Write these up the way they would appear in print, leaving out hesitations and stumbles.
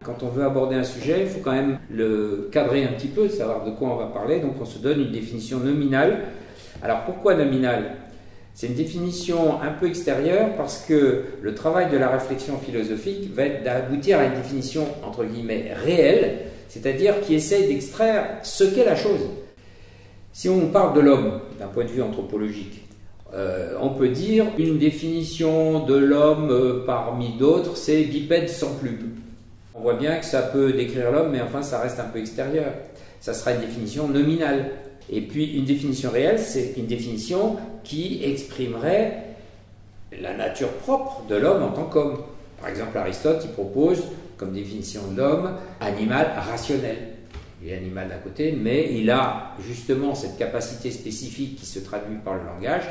Quand on veut aborder un sujet, il faut quand même le cadrer un petit peu, savoir de quoi on va parler. Donc on se donne une définition nominale. Alors pourquoi nominale? C'est une définition un peu extérieure parce que le travail de la réflexion philosophique va être d'aboutir à une définition entre guillemets réelle, c'est-à-dire qui essaye d'extraire ce qu'est la chose. Si on parle de l'homme d'un point de vue anthropologique, on peut dire une définition de l'homme parmi d'autres, c'est bipède sans plume. On voit bien que ça peut décrire l'homme, mais enfin ça reste un peu extérieur. Ça sera une définition nominale. Et puis une définition réelle, c'est une définition qui exprimerait la nature propre de l'homme en tant qu'homme. Par exemple, Aristote, il propose comme définition de l'homme animal rationnel. Il est animal d'un côté, mais il a justement cette capacité spécifique qui se traduit par le langage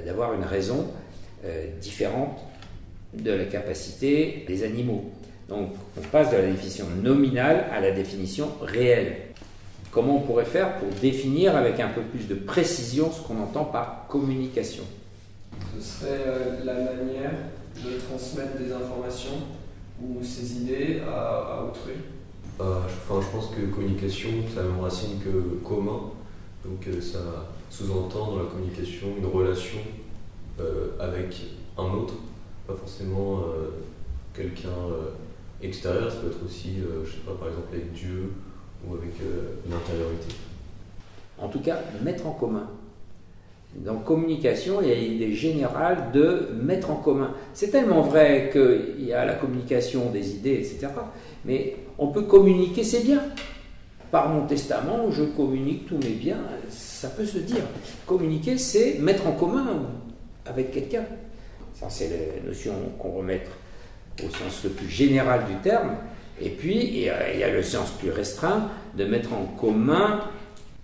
d'avoir une raison différente de la capacité des animaux. Donc on passe de la définition nominale à la définition réelle. Comment on pourrait faire pour définir avec un peu plus de précision ce qu'on entend par communication? Ce serait la manière de transmettre des informations ou ses idées à autrui. Je pense que communication, ça a la même racine que commun. Donc ça sous-entend dans la communication une relation avec un autre, pas forcément quelqu'un extérieur, ça peut être aussi, je sais pas, par exemple avec Dieu ou avec une intériorité. En tout cas, mettre en commun. Dans communication, il y a l'idée générale de mettre en commun. C'est tellement vrai qu'il y a la communication des idées, etc. Mais on peut communiquer ses biens. Par mon testament, je communique tous mes biens. Ça peut se dire. Communiquer, c'est mettre en commun avec quelqu'un. Ça, c'est la notion qu'on remet au sens le plus général du terme. Et puis, il y a le sens plus restreint de mettre en commun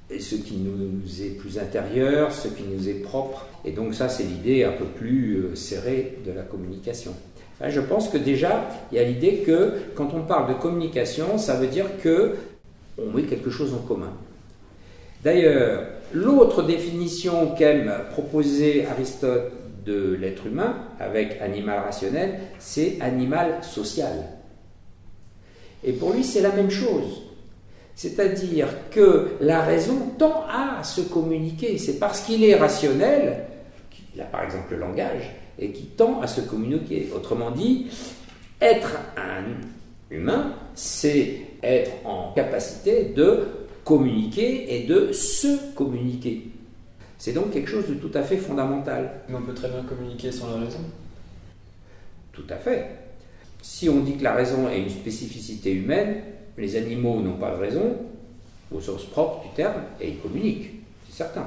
ce qui nous est plus intérieur, ce qui nous est propre. Et donc ça, c'est l'idée un peu plus serrée de la communication. Enfin, je pense que déjà, il y a l'idée que quand on parle de communication, ça veut dire qu'on met quelque chose en commun. D'ailleurs, l'autre définition qu'aime proposer Aristote de l'être humain, avec animal rationnel, c'est animal social. Et pour lui, c'est la même chose. C'est-à-dire que la raison tend à se communiquer. C'est parce qu'il est rationnel, qu'il a par exemple le langage, et qui tend à se communiquer. Autrement dit, être un humain, c'est être en capacité de communiquer et de se communiquer. C'est donc quelque chose de tout à fait fondamental. Mais on peut très bien communiquer sans la raison. Tout à fait. Si on dit que la raison est une spécificité humaine, les animaux n'ont pas de raison, au sens propre du terme, et ils communiquent, c'est certain.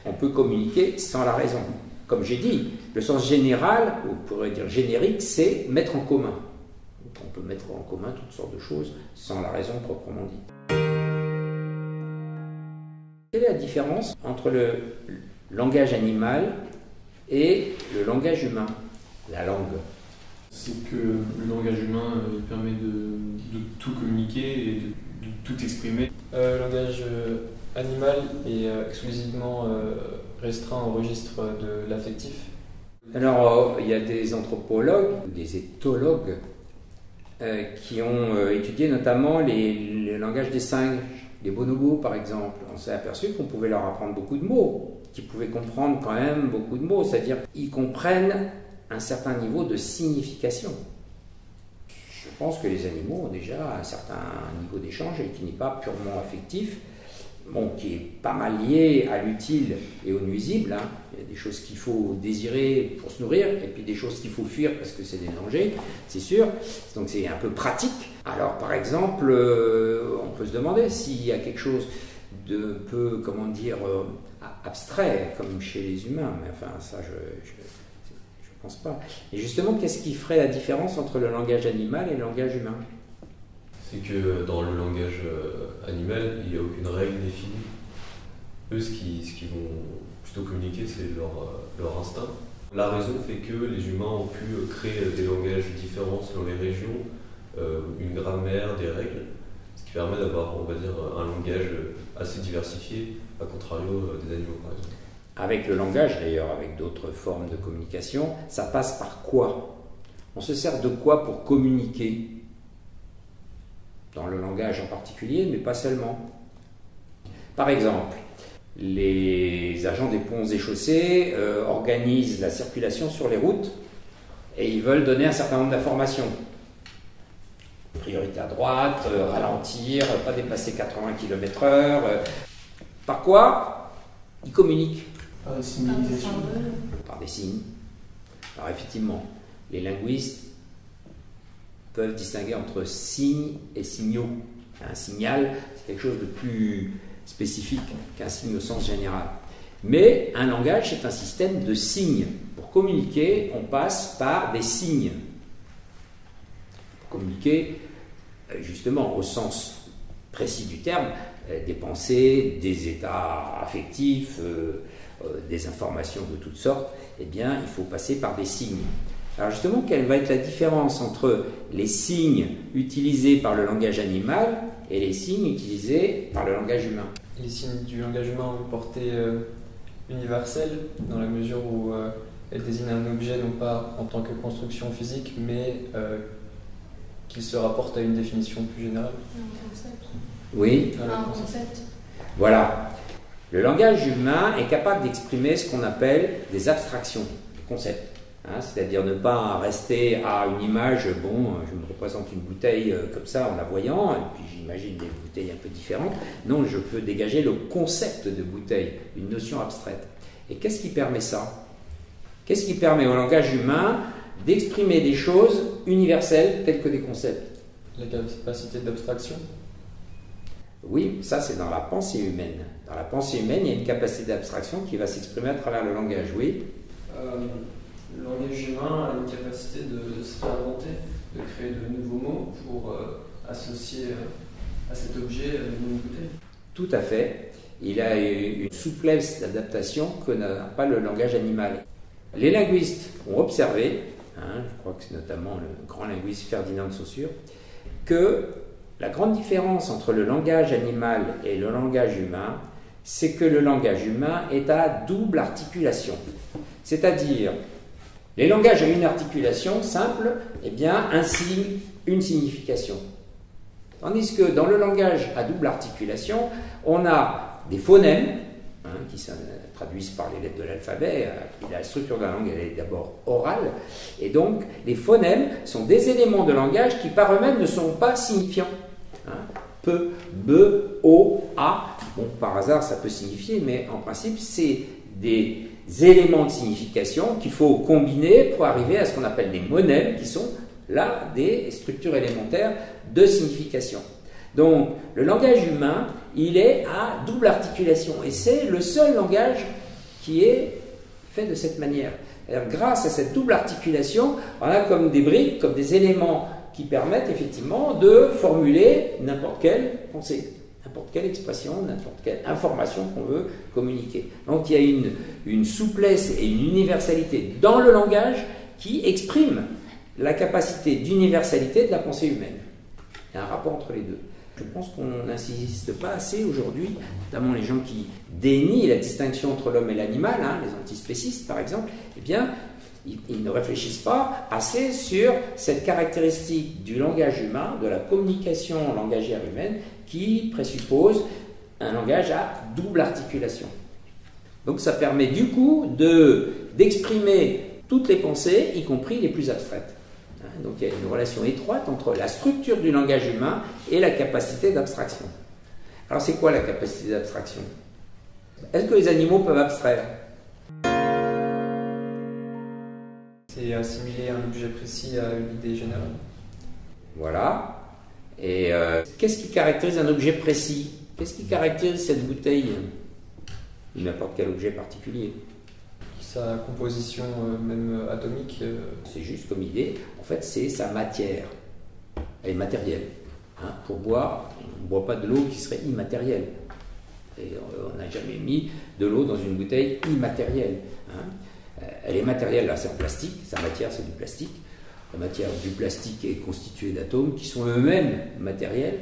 On peut communiquer sans la raison. Comme j'ai dit, le sens général, ou on pourrait dire générique, c'est mettre en commun. Donc on peut mettre en commun toutes sortes de choses sans la raison proprement dit. Quelle est la différence entre le langage animal et le langage humain, la langue? C'est que le langage humain il permet de tout communiquer et de tout exprimer. Le langage animal est exclusivement restreint au registre de l'affectif. Alors, il y a des anthropologues, des éthologues, qui ont étudié notamment les langages des singes, les bonobos par exemple. On s'est aperçu qu'on pouvait leur apprendre beaucoup de mots, qu'ils pouvaient comprendre quand même beaucoup de mots, c'est-à-dire qu'ils comprennent un certain niveau de signification. Je pense que les animaux ont déjà un certain niveau d'échange et qui n'est pas purement affectif, bon, qui est pas mal lié à l'utile et au nuisible. Hein. Il y a des choses qu'il faut désirer pour se nourrir et puis des choses qu'il faut fuir parce que c'est des dangers, c'est sûr. Donc c'est un peu pratique. Alors par exemple, on peut se demander s'il y a quelque chose de peu, comment dire, abstrait comme chez les humains, mais enfin ça je pense pas. Et justement, qu'est-ce qui ferait la différence entre le langage animal et le langage humain? C'est que dans le langage animal, il n'y a aucune règle définie. Eux, ce qu'ils vont plutôt communiquer, c'est leur instinct. La raison fait que les humains ont pu créer des langages différents selon les régions, une grammaire, des règles, ce qui permet d'avoir, on va dire, un langage assez diversifié, à contrario des animaux, par exemple. Avec le langage, d'ailleurs, avec d'autres formes de communication, ça passe par quoi? On se sert de quoi pour communiquer? dans le langage en particulier, mais pas seulement. Par exemple, les agents des ponts et chaussées organisent la circulation sur les routes et ils veulent donner un certain nombre d'informations. Priorité à droite, ralentir, pas dépasser 80 km/h. Par quoi ils communiquent? Par des signalisations. Par des signes. Alors effectivement, les linguistes peuvent distinguer entre signes et signaux. Un signal, c'est quelque chose de plus spécifique qu'un signe au sens général. Mais un langage, c'est un système de signes. Pour communiquer, on passe par des signes. Pour communiquer, justement, au sens précis du terme, des pensées, des états affectifs, des informations de toutes sortes, eh bien, il faut passer par des signes. Alors justement, quelle va être la différence entre les signes utilisés par le langage animal et les signes utilisés par le langage humain? Les signes du langage humain ont une portée universelle, dans la mesure où elles désignent un objet non pas en tant que construction physique, mais qu'il se rapporte à une définition plus générale. Un concept. Oui. Un concept. Voilà. Le langage humain est capable d'exprimer ce qu'on appelle des abstractions, des concepts. C'est-à-dire ne pas rester à une image, bon, je me représente une bouteille comme ça en la voyant, et puis j'imagine des bouteilles un peu différentes. Non, je peux dégager le concept de bouteille, une notion abstraite. Et qu'est-ce qui permet ça? Qu'est-ce qui permet au langage humain d'exprimer des choses universelles telles que des concepts? La capacité d'abstraction. Oui, ça c'est dans la pensée humaine. Dans la pensée humaine, il y a une capacité d'abstraction qui va s'exprimer à travers le langage, oui. Le langage humain a une capacité de se réinventer, de créer de nouveaux mots pour associer à cet objet une bouteille. Tout à fait. Il a une souplesse d'adaptation que n'a pas le langage animal. Les linguistes ont observé, je crois que c'est notamment le grand linguiste Ferdinand de Saussure, que la grande différence entre le langage animal et le langage humain, c'est que le langage humain est à double articulation. C'est-à-dire, les langages à une articulation simple, eh bien, un signe, une signification. Tandis que dans le langage à double articulation, on a des phonèmes, qui se traduisent par les lettres de l'alphabet. La structure de la langue, elle est d'abord orale, et donc les phonèmes sont des éléments de langage qui par eux-mêmes ne sont pas signifiants. Pe, be, o, a, bon, par hasard ça peut signifier, mais en principe c'est des éléments de signification qu'il faut combiner pour arriver à ce qu'on appelle des monèmes, qui sont là des structures élémentaires de signification. Donc le langage humain, il est à double articulation, et c'est le seul langage qui est fait de cette manière. Alors, grâce à cette double articulation, on a comme des briques, comme des éléments qui permettent effectivement de formuler n'importe quelle pensée, n'importe quelle expression, n'importe quelle information qu'on veut communiquer. Donc il y a une souplesse et une universalité dans le langage qui exprime la capacité d'universalité de la pensée humaine. Il y a un rapport entre les deux. Je pense qu'on n'insiste pas assez aujourd'hui, notamment les gens qui dénient la distinction entre l'homme et l'animal, les antispécistes par exemple, eh bien, ils ne réfléchissent pas assez sur cette caractéristique du langage humain, de la communication langagière humaine, qui présuppose un langage à double articulation. Donc ça permet du coup d'exprimer toutes les pensées, y compris les plus abstraites. Donc il y a une relation étroite entre la structure du langage humain et la capacité d'abstraction. Alors c'est quoi la capacité d'abstraction? Est-ce que les animaux peuvent abstraire? C'est assimiler un objet précis à une idée générale. Voilà. Et qu'est-ce qui caractérise un objet précis? Qu'est-ce qui caractérise cette bouteille? Ou n'importe quel objet particulier. Sa composition même atomique. C'est juste comme idée. En fait, c'est sa matière. Elle est matérielle. Pour boire, on ne boit pas de l'eau qui serait immatérielle. Et on n'a jamais mis de l'eau dans une bouteille immatérielle. Elle est matérielle, là c'est en plastique, sa matière c'est du plastique. La matière du plastique est constituée d'atomes qui sont eux-mêmes matériels.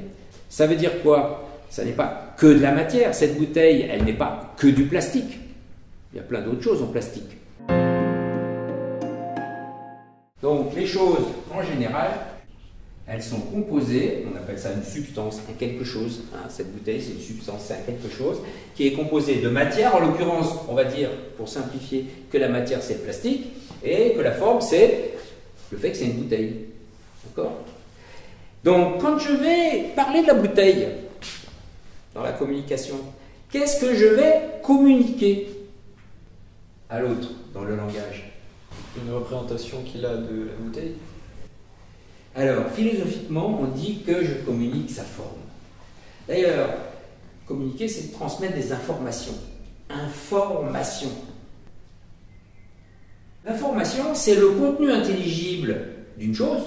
Ça veut dire quoi? Ça n'est pas que de la matière. Cette bouteille, elle n'est pas que du plastique. Il y a plein d'autres choses en plastique. Donc les choses, en général, elles sont composées, on appelle ça une substance, un quelque chose. Hein, cette bouteille, c'est une substance, c'est un quelque chose, qui est composée de matière. En l'occurrence, on va dire, pour simplifier, que la matière, c'est le plastique, et que la forme, c'est le fait que c'est une bouteille. D'accord ? Donc, quand je vais parler de la bouteille dans la communication, qu'est-ce que je vais communiquer à l'autre dans le langage ? Une représentation qu'il a de la bouteille. Alors, philosophiquement, on dit que je communique sa forme. D'ailleurs, communiquer, c'est de transmettre des informations. Information. L'information, c'est le contenu intelligible d'une chose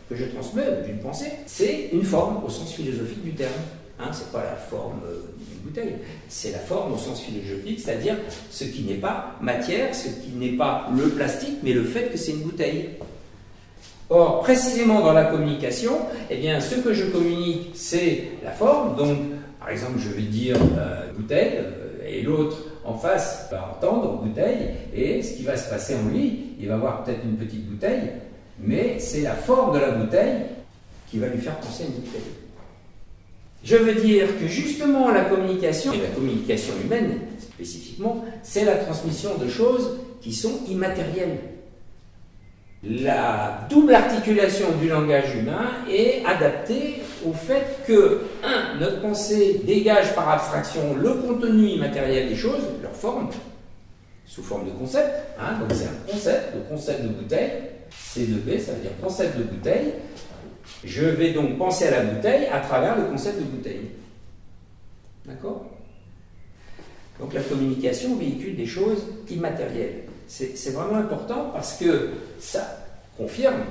que je transmets, d'une pensée. C'est une forme au sens philosophique du terme. Hein, c'est pas la forme d'une bouteille, c'est la forme au sens philosophique, c'est-à-dire ce qui n'est pas matière, ce qui n'est pas le plastique, mais le fait que c'est une bouteille. Or, précisément dans la communication, eh bien, ce que je communique, c'est la forme. Donc, par exemple, je vais dire bouteille, et l'autre en face va entendre bouteille, et ce qui va se passer en lui, il va voir peut-être une petite bouteille, mais c'est la forme de la bouteille qui va lui faire penser à une bouteille. Je veux dire que justement la communication, et la communication humaine spécifiquement, c'est la transmission de choses qui sont immatérielles. La double articulation du langage humain est adaptée au fait que, notre pensée dégage par abstraction le contenu immatériel des choses, leur forme, sous forme de concept. Hein, donc c'est un concept, le concept de bouteille, C2B, ça veut dire concept de bouteille. Je vais donc penser à la bouteille à travers le concept de bouteille. D'accord ? Donc la communication véhicule des choses immatérielles. C'est vraiment important parce que ça confirme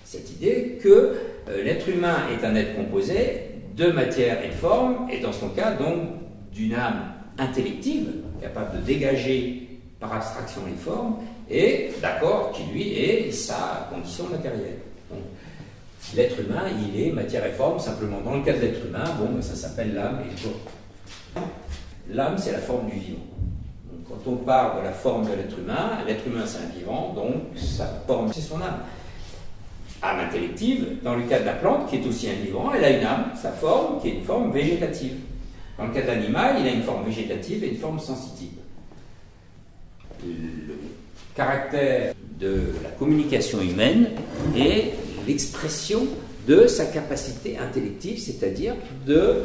cette idée que l'être humain est un être composé de matière et de forme, et dans son cas donc d'une âme intellective, capable de dégager par abstraction les formes, et d'accord, qui lui est sa condition matérielle. Donc, l'être humain, il est matière et forme, simplement dans le cas de l'être humain, bon, ça s'appelle l'âme et le corps. L'âme, c'est la forme du vivant. Donc, quand on parle de la forme de l'être humain c'est un vivant, donc sa forme, c'est son âme. Âme intellective, dans le cas de la plante, qui est aussi un vivant, elle a une âme, sa forme, qui est une forme végétative. Dans le cas de l'animal, il a une forme végétative et une forme sensitive. Le caractère de la communication humaine est l'expression de sa capacité intellective, c'est-à-dire de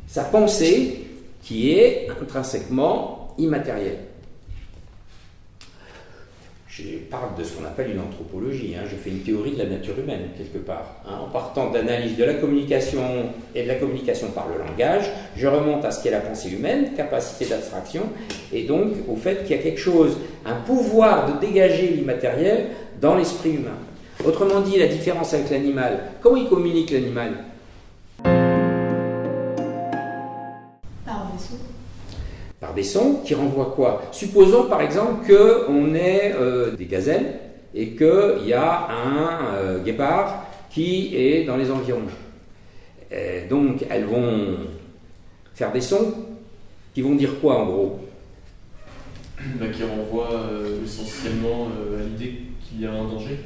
sa pensée qui est intrinsèquement immatérielle. Je parle de ce qu'on appelle une anthropologie, je fais une théorie de la nature humaine quelque part. En partant d'analyse de la communication et de la communication par le langage, je remonte à ce qu'est la pensée humaine, capacité d'abstraction, et donc au fait qu'il y a quelque chose, un pouvoir de dégager l'immatériel dans l'esprit humain. Autrement dit, la différence avec l'animal. Comment il communique l'animal ? Par des sons. Par des sons qui renvoient quoi ? Supposons par exemple qu'on ait des gazelles et qu'il y a un guépard qui est dans les environs. Donc elles vont faire des sons qui vont dire quoi en gros ? Qui renvoie essentiellement à l'idée qu'il y a un danger.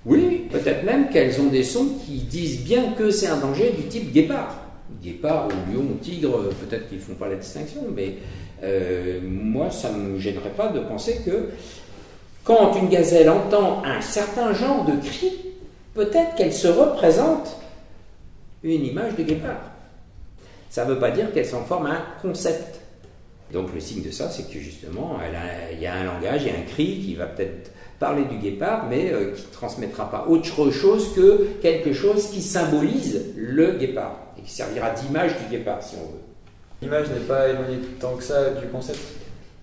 Oui, peut-être même qu'elles ont des sons qui disent bien que c'est un danger du type guépard. Guépard ou lion ou tigre, peut-être qu'ils ne font pas la distinction, mais moi, ça ne me gênerait pas de penser que quand une gazelle entend un certain genre de cri, peut-être qu'elle se représente une image de guépard. Ça ne veut pas dire qu'elle s'en forme un concept. Donc le signe de ça, c'est que justement, il y a un langage, il y a un cri qui va peut-être parler du guépard, mais qui ne transmettra pas autre chose que quelque chose qui symbolise le guépard, et qui servira d'image du guépard, si on veut. L'image n'est pas éloignée tant que ça du concept.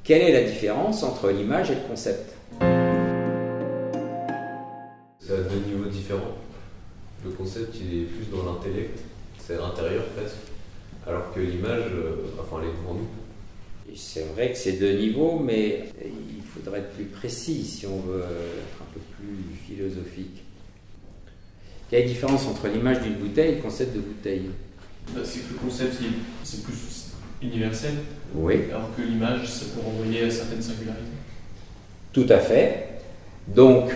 Quelle est la différence entre l'image et le concept ? C'est à deux niveaux différents. Le concept, il est plus dans l'intellect, c'est intérieur presque, alors que l'image, elle est devant nous. C'est vrai que c'est deux niveaux, mais il faudrait être plus précis si on veut être un peu plus philosophique. Quelle est la différence entre l'image d'une bouteille et le concept de bouteille ? C'est que le concept, c'est plus universel, Oui. Alors que l'image, ça peut renvoyer à certaines singularités. Tout à fait. Donc,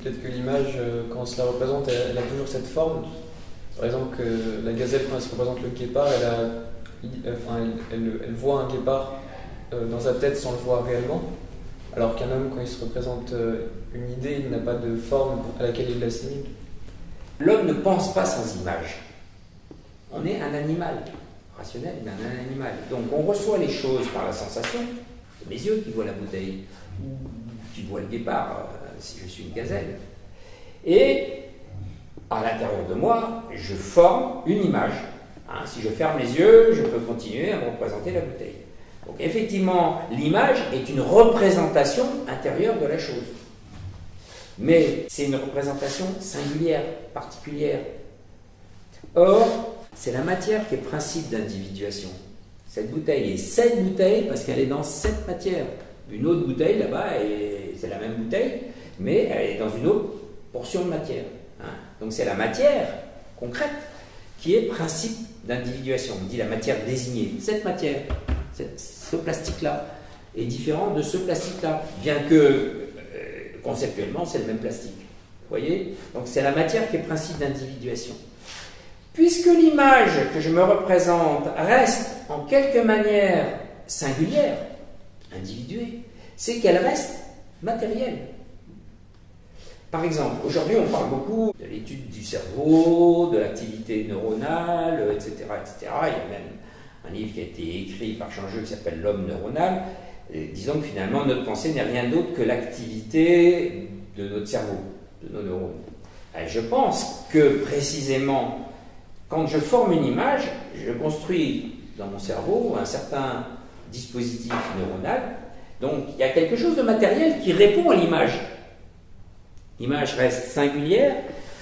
Peut-être que l'image, quand on se la représente, elle a toujours cette forme. Par exemple, que la gazelle, quand elle se représente le guépard, elle voit un guépard dans sa tête sans le voir réellement. Alors qu'un homme, quand il se représente une idée, il n'a pas de forme à laquelle il l'assimile. L'homme ne pense pas sans image. On est un animal rationnel, un animal. Donc on reçoit les choses par la sensation. C'est mes yeux qui voient la bouteille, ou qui voient le guépard, si je suis une gazelle. Et à l'intérieur de moi, je forme une image. Hein, si je ferme les yeux, je peux continuer à me représenter la bouteille. Donc effectivement, l'image est une représentation intérieure de la chose. Mais c'est une représentation singulière, particulière. Or, c'est la matière qui est principe d'individuation. Cette bouteille est cette bouteille parce qu'elle est dans cette matière. Une autre bouteille là-bas, c'est la même bouteille, mais elle est dans une autre portion de matière. Hein. Donc c'est la matière concrète qui est principe d'individuation. On dit la matière désignée. Cette matière, ce plastique-là, est différent de ce plastique-là, bien que conceptuellement c'est le même plastique. Vous voyez? Donc c'est la matière qui est principe d'individuation. Puisque l'image que je me représente reste en quelque manière singulière, individuée, c'est qu'elle reste matérielle. Par exemple, aujourd'hui on parle beaucoup de l'étude du cerveau, de l'activité neuronale, etc., etc. Il y a même un livre qui a été écrit par Changeux qui s'appelle L'homme neuronal. Et disons que finalement notre pensée n'est rien d'autre que l'activité de notre cerveau, de nos neurones. Et je pense que précisément, quand je forme une image, je construis dans mon cerveau un certain dispositif neuronal. Donc il y a quelque chose de matériel qui répond à l'image. L'image reste singulière,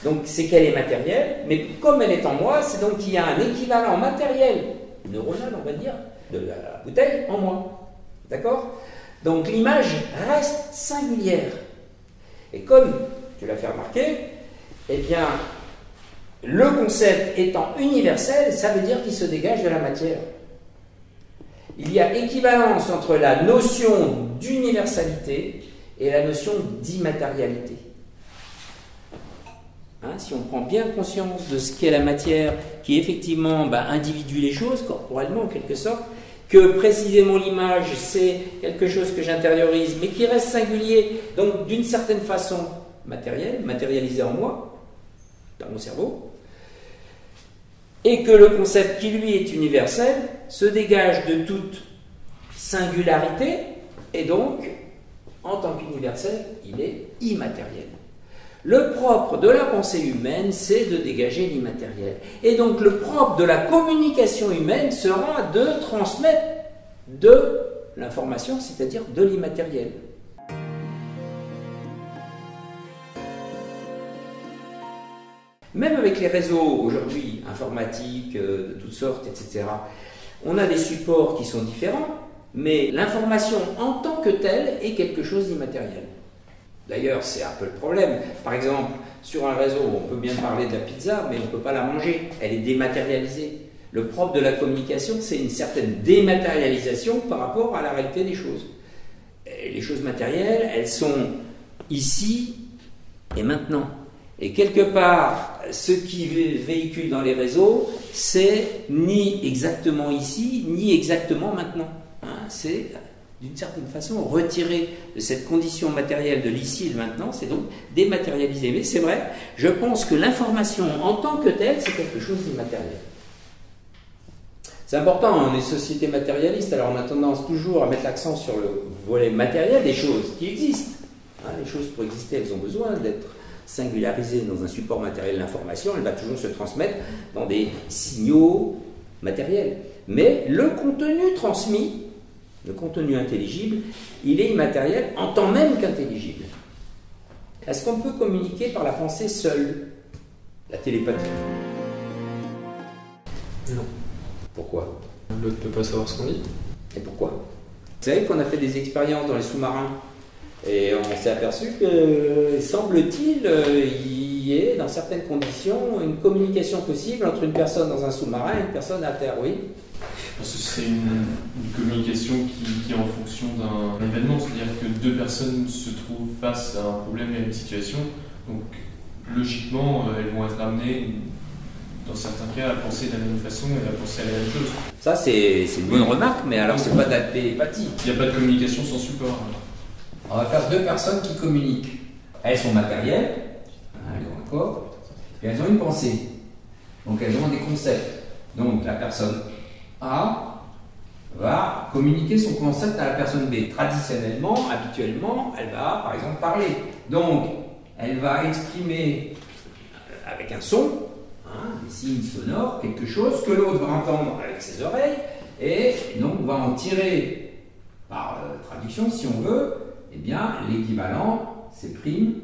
donc c'est qu'elle est matérielle, mais comme elle est en moi, c'est donc qu'il y a un équivalent matériel, neuronal on va dire, de la bouteille en moi. D'accord? Donc l'image reste singulière. Et comme tu l'as fait remarquer, eh bien, le concept étant universel, ça veut dire qu'il se dégage de la matière. Il y a équivalence entre la notion d'universalité et la notion d'immatérialité. Hein, si on prend bien conscience de ce qu'est la matière, qui effectivement individue les choses, corporellement en quelque sorte, que précisément l'image, c'est quelque chose que j'intériorise, mais qui reste singulier, donc d'une certaine façon matérielle, matérialisé en moi, dans mon cerveau, et que le concept qui lui est universel se dégage de toute singularité, et donc, en tant qu'universel, il est immatériel. Le propre de la pensée humaine, c'est de dégager l'immatériel. Et donc le propre de la communication humaine sera de transmettre de l'information, c'est-à-dire de l'immatériel. Même avec les réseaux aujourd'hui, informatiques, de toutes sortes, etc., on a des supports qui sont différents, mais l'information en tant que telle est quelque chose d'immatériel. D'ailleurs, c'est un peu le problème. Par exemple, sur un réseau, on peut bien parler de la pizza, mais on ne peut pas la manger. Elle est dématérialisée. Le propre de la communication, c'est une certaine dématérialisation par rapport à la réalité des choses. Et les choses matérielles, elles sont ici et maintenant. Et quelque part, ce qui véhicule dans les réseaux, c'est ni exactement ici, ni exactement maintenant. Hein, c'est d'une certaine façon retiré de cette condition matérielle de l'ici et de maintenant, c'est donc dématérialisé. Mais c'est vrai, je pense que l'information en tant que telle, c'est quelque chose d'immatériel. C'est important, on est société matérialiste, alors on a tendance toujours à mettre l'accent sur le volet matériel des choses qui existent. Hein, les choses, pour exister, elles ont besoin d'être singularisées dans un support matériel. L'information, elle va toujours se transmettre dans des signaux matériels. Mais le contenu transmis, le contenu intelligible, il est immatériel en tant même qu'intelligible. Est-ce qu'on peut communiquer par la pensée seule? La télépathie? Non. Pourquoi? L'autre ne peut pas savoir ce qu'on dit. Et pourquoi? Vous savez qu'on a fait des expériences dans les sous-marins et on s'est aperçu que, semble-t-il, il y ait, dans certaines conditions, une communication possible entre une personne dans un sous-marin et une personne à terre, oui. pense que c'est une communication qui est en fonction d'un événement, c'est-à-dire que deux personnes se trouvent face à un problème et à une situation, donc logiquement elles vont être amenées dans certains cas à penser de la même façon et à penser à la même chose. Ça c'est une bonne remarque, mais alors c'est pas de la télépathie. Il n'y a pas de communication sans support. On va faire deux personnes qui communiquent. Elles sont matérielles, elles ont un corps, et elles ont une pensée. Donc elles ont des concepts. Donc la personne A va communiquer son concept à la personne B. Traditionnellement, habituellement, elle va par exemple parler. Donc elle va exprimer avec un son, des signes sonores, quelque chose que l'autre va entendre avec ses oreilles, et donc on va en tirer par traduction, si on veut, eh bien l'équivalent, c'est prime.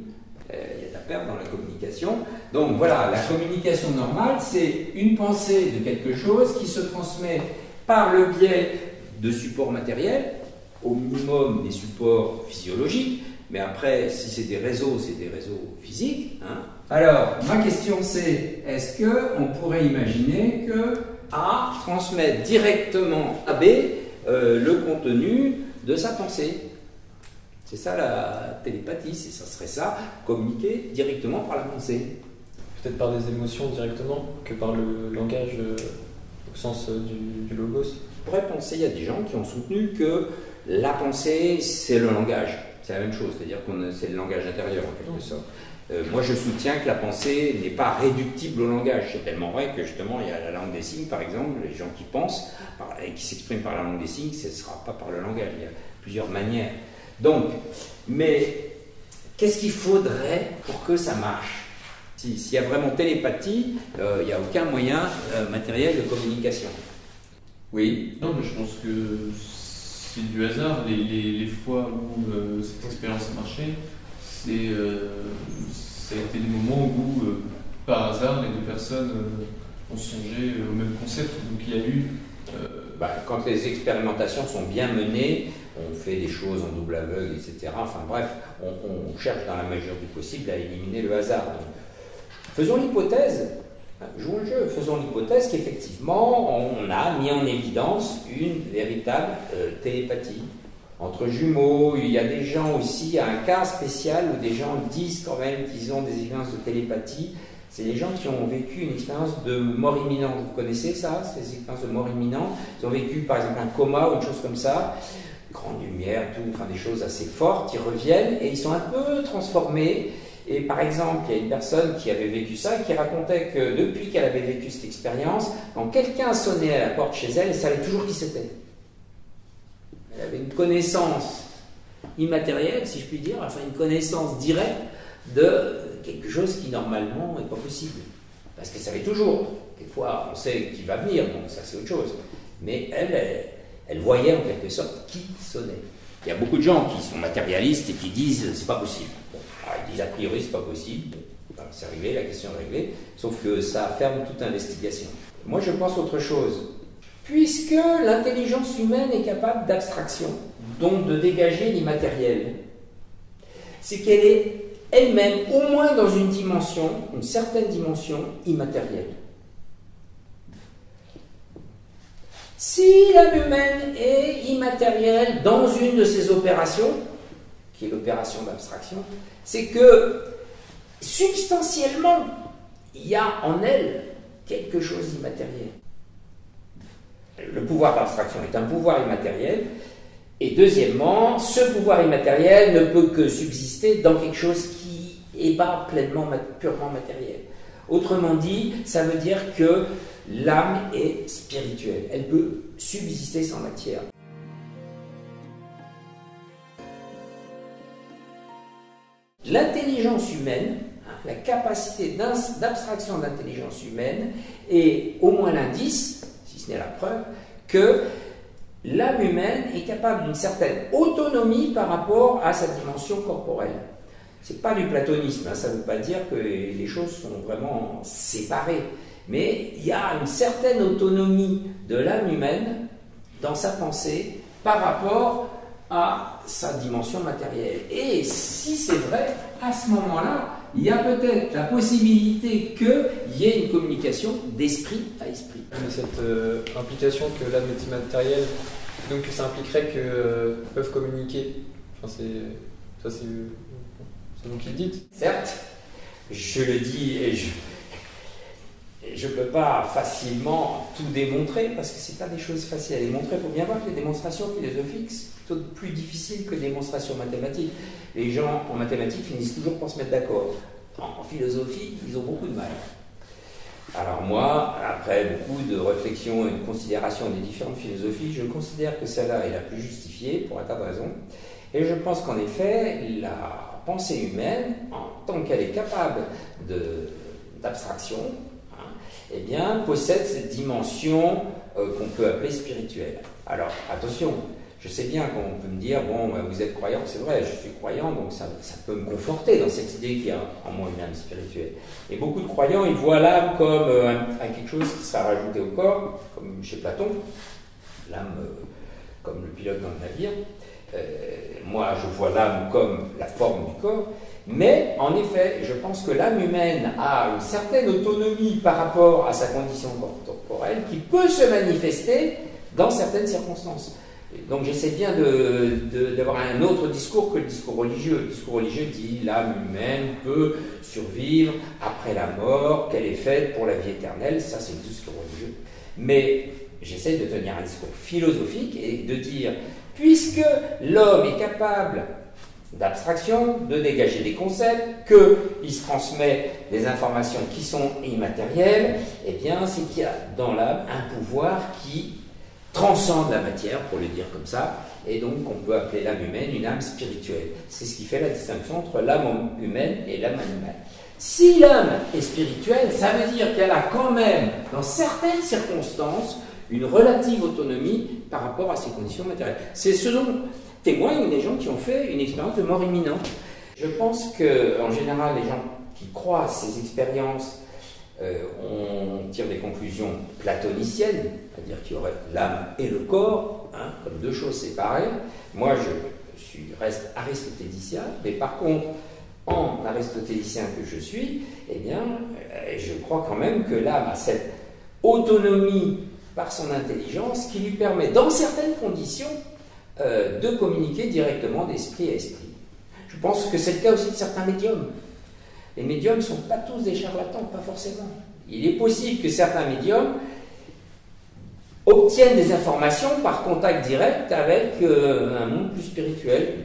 Il y a de la perte dans la communication. Donc voilà, la communication normale, c'est une pensée de quelque chose qui se transmet par le biais de supports matériels, au minimum des supports physiologiques, mais après, si c'est des réseaux physiques. Alors, ma question c'est, est-ce qu'on pourrait imaginer que A transmet directement à B le contenu de sa pensée? C'est ça la télépathie, ça serait ça, communiquer directement par la pensée. Peut-être par des émotions directement, que par le langage au sens du logos. On pourrait penser, il y a des gens qui ont soutenu que la pensée, c'est le langage. C'est la même chose, c'est-à-dire que c'est le langage intérieur en quelque sorte. Moi, je soutiens que la pensée n'est pas réductible au langage. C'est tellement vrai que justement, il y a la langue des signes, par exemple, les gens qui pensent et qui s'expriment par la langue des signes, ce ne sera pas par le langage. Il y a plusieurs manières. Donc, mais qu'est-ce qu'il faudrait pour que ça marche? S'il y a vraiment télépathie, il n'y a aucun moyen matériel de communication. Oui. Non, mais je pense que c'est du hasard. Les fois où cette expérience a marché, ça a été des moments où, par hasard, les deux personnes ont songé au même concept. Donc il y a eu... Quand les expérimentations sont bien menées, on fait des choses en double aveugle, etc. Enfin bref, on cherche dans la mesure du possible à éliminer le hasard. Donc, faisons l'hypothèse, jouons le jeu, faisons l'hypothèse qu'effectivement on a mis en évidence une véritable télépathie. Entre jumeaux, il y a des gens aussi, il y a un cas spécial où des gens disent quand même qu'ils ont des expériences de télépathie. C'est les gens qui ont vécu une expérience de mort imminente. Vous connaissez ça, ces expériences de mort imminente? Ils ont vécu par exemple un coma ou une chose comme ça, grande lumière, tout, enfin des choses assez fortes, ils reviennent et ils sont un peu transformés. Et par exemple, il y a une personne qui avait vécu ça et qui racontait que depuis qu'elle avait vécu cette expérience, quand quelqu'un sonnait à la porte chez elle, elle savait toujours qui c'était. Elle avait une connaissance immatérielle, si je puis dire, enfin une connaissance directe de quelque chose qui normalement n'est pas possible. Parce qu'elle savait toujours. Quelquefois, on sait qui va venir, donc ça c'est autre chose. Mais elle voyait en quelque sorte qui sonnait. Il y a beaucoup de gens qui sont matérialistes et qui disent c'est pas possible. Bon, alors ils disent a priori c'est pas possible. Bon, c'est réglé, la question est réglée. Sauf que ça ferme toute investigation. Moi je pense autre chose. Puisque l'intelligence humaine est capable d'abstraction, donc de dégager l'immatériel, c'est qu'elle est elle-même, au moins dans une dimension, une certaine dimension immatérielle. Si l'âme humaine est immatérielle dans une de ses opérations, qui est l'opération d'abstraction, c'est que substantiellement, il y a en elle quelque chose d'immatériel. Le pouvoir d'abstraction est un pouvoir immatériel, et deuxièmement, ce pouvoir immatériel ne peut que subsister dans quelque chose qui est pas pleinement, purement matériel. Autrement dit, ça veut dire que l'âme est spirituelle, elle peut subsister sans matière. L'intelligence humaine, la capacité d'abstraction de l'intelligence humaine est au moins l'indice, si ce n'est la preuve, que l'âme humaine est capable d'une certaine autonomie par rapport à sa dimension corporelle. Ce n'est pas du platonisme, ça ne veut pas dire que les choses sont vraiment séparées, mais il y a une certaine autonomie de l'âme humaine dans sa pensée par rapport à sa dimension matérielle. Et si c'est vrai, à ce moment-là, il y a peut-être la possibilité qu'il y ait une communication d'esprit à esprit. Mais cette implication que l'âme est immatérielle, donc ça impliquerait que peuvent communiquer. Enfin, c'est vous qui le dites. Certes, je le dis et je ne peux pas facilement tout démontrer parce que ce n'est pas des choses faciles à démontrer. Il faut bien voir que les démonstrations philosophiques, c'est tout plus difficile que les démonstrations mathématiques. Les gens en mathématiques finissent toujours par se mettre d'accord. En philosophie, ils ont beaucoup de mal. Alors moi, après beaucoup de réflexion et de considération des différentes philosophies, je considère que celle-là est la plus justifiée pour un tas de raisons. Et je pense qu'en effet, la pensée humaine, en tant qu'elle est capable d'abstraction, eh bien, possède cette dimension qu'on peut appeler spirituelle. Alors, attention, je sais bien qu'on peut me dire, bon, vous êtes croyant, c'est vrai, je suis croyant, donc ça peut me conforter dans cette idée qu'il y a en moi une âme spirituelle. Et beaucoup de croyants, ils voient l'âme comme quelque chose qui sera rajouté au corps, comme chez Platon, l'âme comme le pilote dans le navire. Moi, je vois l'âme comme la forme du corps, mais en effet, je pense que l'âme humaine a une certaine autonomie par rapport à sa condition corporelle qui peut se manifester dans certaines circonstances. Donc j'essaie bien d'avoir un autre discours que le discours religieux. Le discours religieux dit l'âme humaine peut survivre après la mort, qu'elle est faite pour la vie éternelle, ça c'est le discours religieux. Mais j'essaie de tenir un discours philosophique et de dire, puisque l'homme est capable d'abstraction, de dégager des concepts, qu'il se transmet des informations qui sont immatérielles, eh bien c'est qu'il y a dans l'âme un pouvoir qui transcende la matière, pour le dire comme ça, et donc on peut appeler l'âme humaine une âme spirituelle. C'est ce qui fait la distinction entre l'âme humaine et l'âme animale. Si l'âme est spirituelle, ça veut dire qu'elle a quand même, dans certaines circonstances, une relative autonomie par rapport à ses conditions matérielles. C'est ce dont témoignent des gens qui ont fait une expérience de mort imminente. Je pense qu'en général, les gens qui croient à ces expériences, on tire des conclusions platoniciennes, c'est-à-dire qu'il y aurait l'âme et le corps, comme deux choses séparées. Moi, je reste aristotélicien, mais par contre, en aristotélicien que je suis, eh bien, je crois quand même que l'âme a cette autonomie par son intelligence qui lui permet, dans certaines conditions, de communiquer directement d'esprit à esprit. Je pense que c'est le cas aussi de certains médiums. Les médiums ne sont pas tous des charlatans, pas forcément. Il est possible que certains médiums obtiennent des informations par contact direct avec un monde plus spirituel.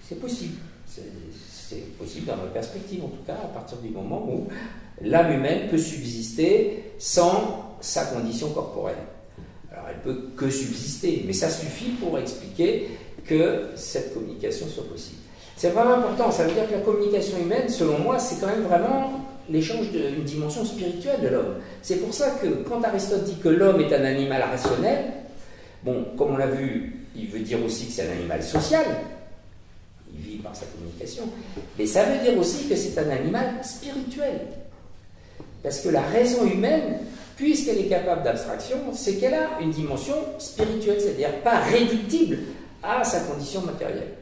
C'est possible. C'est possible dans notre perspective, en tout cas, à partir du moment où l'âme humaine peut subsister sans sa condition corporelle. Alors, elle peut que subsister, mais ça suffit pour expliquer que cette communication soit possible. C'est vraiment important, ça veut dire que la communication humaine, selon moi, c'est quand même vraiment l'échange d'une dimension spirituelle de l'homme. C'est pour ça que quand Aristote dit que l'homme est un animal rationnel, bon, comme on l'a vu, il veut dire aussi que c'est un animal social, il vit par sa communication, mais ça veut dire aussi que c'est un animal spirituel. Parce que la raison humaine, puisqu'elle est capable d'abstraction, c'est qu'elle a une dimension spirituelle, c'est-à-dire pas réductible à sa condition matérielle.